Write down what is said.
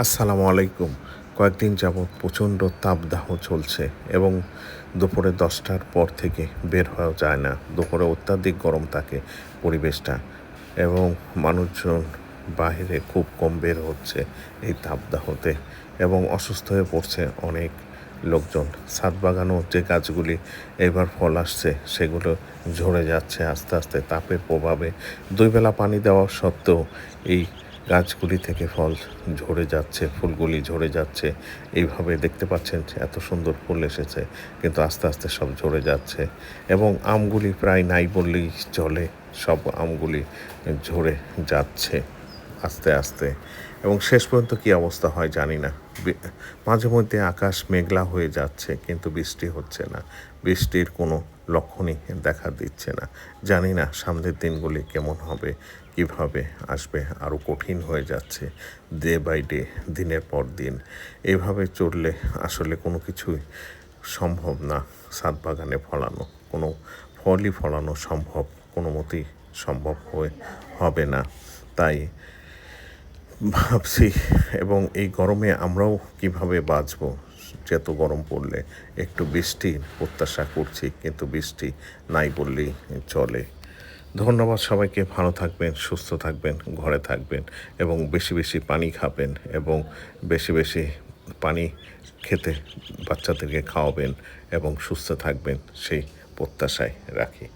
আসসালামু আলাইকুম। কয়েকদিন যাবৎ প্রচণ্ড তাপদাহ চলছে এবং দুপুরে ১০টার পর থেকে বের হওয়া যায় না। দুপুরে অত্যাধিক গরম থাকে পরিবেশটা এবং মানুষজন বাহিরে খুব কম বের হচ্ছে এই তাপদাহতে এবং অসুস্থ হয়ে পড়ছে অনেক লোকজন। ছাদ বাগানো যে গাছগুলি এবার ফল আসছে সেগুলো ঝরে যাচ্ছে আস্তে আস্তে তাপের প্রভাবে। ২ বেলা পানি দেওয়া সত্ত্বেও এই গাছগুলি থেকে ফল ঝরে যাচ্ছে, ফুলগুলি ঝরে যাচ্ছে। এইভাবে দেখতে পাচ্ছেন যে এত সুন্দর ফুল এসেছে কিন্তু আস্তে আস্তে সব ঝরে যাচ্ছে এবং আমগুলি প্রায় নাই বললেই চলে। সব আমগুলি ঝরে যাচ্ছে আস্তে আস্তে এবং শেষ পর্যন্ত কী অবস্থা হয় জানি না। মাঝে মধ্যে আকাশ মেঘলা হয়ে যাচ্ছে কিন্তু বৃষ্টি হচ্ছে না। বৃষ্টির কোনো লক্ষণই দেখা দিচ্ছে না। জানি না সামনের দিনগুলি কেমন হবে, কিভাবে আসবে। আরও কঠিন হয়ে যাচ্ছে ডে বাই ডে, দিনের পর দিন। এভাবে চললে আসলে কোনো কিছুই সম্ভব না। ছাদ বাগানে ফলানো কোনো ফলই ফলানো সম্ভব কোনো মতেই সম্ভব হবে না। তাই ভাবছি এবং এই গরমে আমরাও কিভাবে বাঁচবো। যত গরম পড়লে একটু বৃষ্টির প্রত্যাশা করছি কিন্তু বৃষ্টি নাই বললেই চলে। ধন্যবাদ সবাইকে। ভালো থাকবেন, সুস্থ থাকবেন, ঘরে থাকবেন এবং বেশি বেশি পানি খাবেন এবং বেশি বেশি পানি খেতে বাচ্চাদেরকে খাওয়াবেন এবং সুস্থ থাকবেন সেই প্রত্যাশায় রাখি।